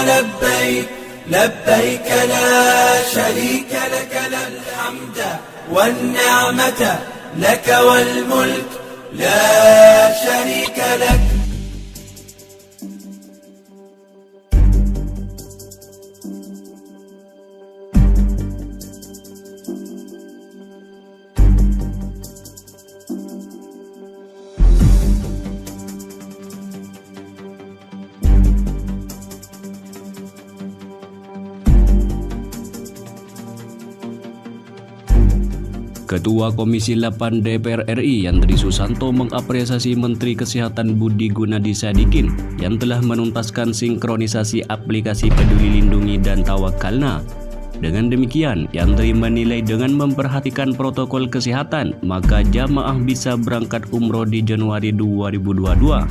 لبيك لبيك لا شريك لك الحمد والنعمة لك والملك لا شريك لك. Ketua Komisi 8 DPR RI Yandri Susanto mengapresiasi Menteri Kesehatan Budi Gunadi Sadikin yang telah menuntaskan sinkronisasi aplikasi Peduli Lindungi dan Tawakkalna. Dengan demikian, Yandri menilai dengan memperhatikan protokol kesehatan, maka jamaah bisa berangkat umroh di Januari 2022.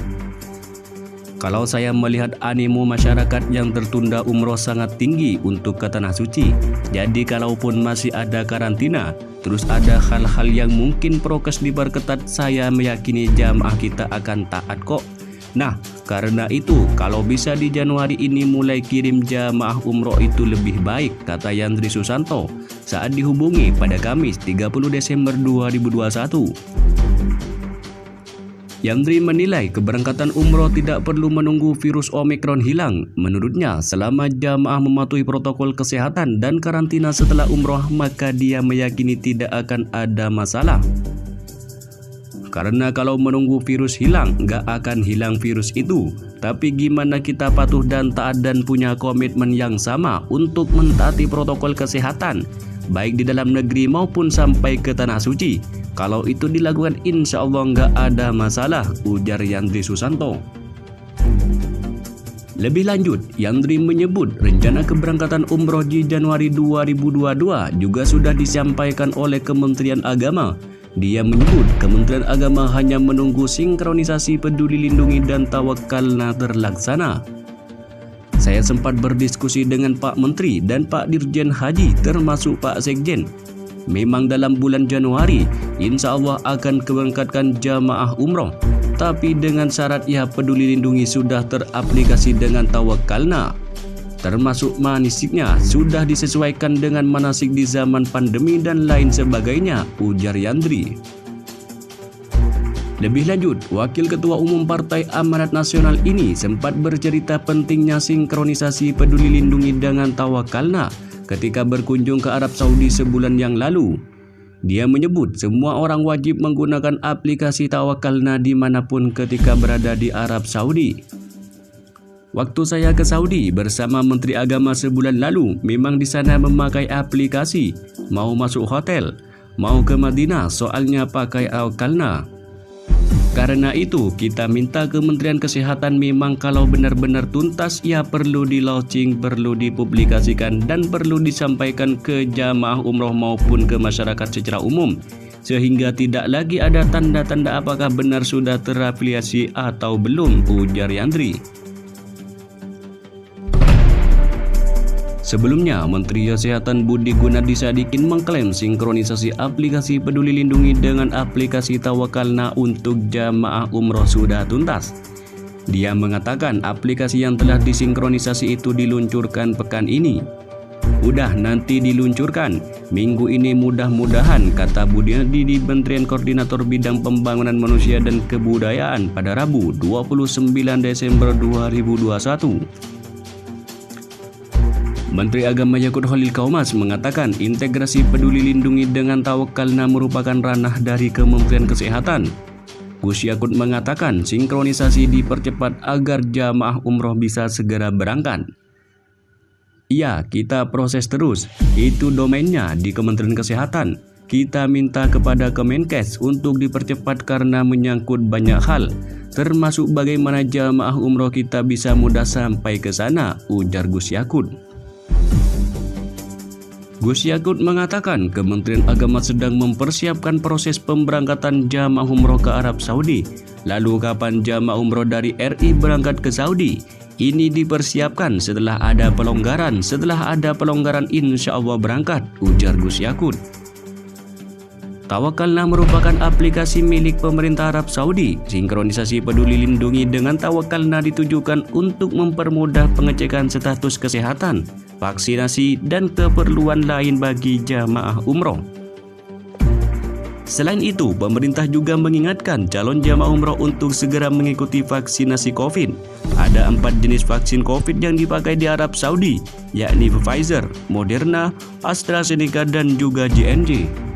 Kalau saya melihat animo masyarakat yang tertunda umroh sangat tinggi untuk ke Tanah Suci. Jadi kalaupun masih ada karantina, terus ada hal-hal yang mungkin prokes diperketat, saya meyakini jamaah kita akan taat kok. Nah, karena itu kalau bisa di Januari ini mulai kirim jamaah umroh itu lebih baik, kata Yandri Susanto saat dihubungi pada Kamis 30 Desember 2021. Yandri menilai keberangkatan umroh tidak perlu menunggu virus Omikron hilang. Menurutnya, selama jamaah mematuhi protokol kesehatan dan karantina setelah umroh, maka dia meyakini tidak akan ada masalah. Karena kalau menunggu virus hilang, nggak akan hilang virus itu. Tapi gimana kita patuh dan taat dan punya komitmen yang sama untuk mentaati protokol kesehatan, baik di dalam negeri maupun sampai ke Tanah Suci. Kalau itu dilakukan insya Allah nggak ada masalah, ujar Yandri Susanto. Lebih lanjut, Yandri menyebut rencana keberangkatan umroh di Januari 2022 juga sudah disampaikan oleh Kementerian Agama. Dia menyebut Kementerian Agama hanya menunggu sinkronisasi Peduli Lindungi dan Tawakkalna terlaksana. Saya sempat berdiskusi dengan Pak Menteri dan Pak Dirjen Haji termasuk Pak Sekjen. Memang dalam bulan Januari, insya Allah akan keberangkatkan jamaah umroh. Tapi dengan syarat ya Peduli Lindungi sudah teraplikasi dengan Tawakkalna. Termasuk manasiknya sudah disesuaikan dengan manasik di zaman pandemi dan lain sebagainya, ujar Yandri. Lebih lanjut, Wakil Ketua Umum Partai Amanat Nasional ini sempat bercerita pentingnya sinkronisasi Peduli Lindungi dengan Tawakkalna ketika berkunjung ke Arab Saudi sebulan yang lalu. Dia menyebut semua orang wajib menggunakan aplikasi Tawakkalna dimanapun ketika berada di Arab Saudi. Waktu saya ke Saudi bersama Menteri Agama sebulan lalu, memang di sana memakai aplikasi. Mau masuk hotel, mau ke Madinah, soalnya pakai Tawakkalna. Karena itu, kita minta Kementerian Kesehatan memang kalau benar-benar tuntas, ya perlu di launching, perlu dipublikasikan, dan perlu disampaikan ke jamaah umroh maupun ke masyarakat secara umum. Sehingga tidak lagi ada tanda-tanda apakah benar sudah terafiliasi atau belum, ujar Yandri. Sebelumnya, Menteri Kesehatan Budi Gunadi Sadikin mengklaim sinkronisasi aplikasi Peduli Lindungi dengan aplikasi Tawakkalna untuk jamaah umroh sudah tuntas. Dia mengatakan aplikasi yang telah disinkronisasi itu diluncurkan pekan ini. Udah nanti diluncurkan minggu ini mudah-mudahan, kata Budi di Kementerian Koordinator Bidang Pembangunan Manusia dan Kebudayaan pada Rabu 29 Desember 2021. Menteri Agama Yakut Khalil Kaumas mengatakan integrasi Peduli Lindungi dengan Tawakkalna merupakan ranah dari Kementerian Kesehatan. Gus Yakut mengatakan sinkronisasi dipercepat agar jamaah umroh bisa segera berangkat. Iya, kita proses terus, itu domainnya di Kementerian Kesehatan. Kita minta kepada Kemenkes untuk dipercepat karena menyangkut banyak hal, termasuk bagaimana jamaah umroh kita bisa mudah sampai ke sana, ujar Gus Yakut. Gus Yakut mengatakan Kementerian Agama sedang mempersiapkan proses pemberangkatan jamaah umroh ke Arab Saudi. Lalu kapan jamaah umroh dari RI berangkat ke Saudi? Ini dipersiapkan setelah ada pelonggaran. Setelah ada pelonggaran insya Allah berangkat, ujar Gus Yakut. Tawakalna merupakan aplikasi milik pemerintah Arab Saudi. Sinkronisasi Peduli Lindungi dengan Tawakalna ditujukan untuk mempermudah pengecekan status kesehatan, vaksinasi, dan keperluan lain bagi jamaah umroh. Selain itu, pemerintah juga mengingatkan calon jamaah umroh untuk segera mengikuti vaksinasi COVID. Ada 4 jenis vaksin COVID yang dipakai di Arab Saudi, yakni Pfizer, Moderna, AstraZeneca, dan juga J&J.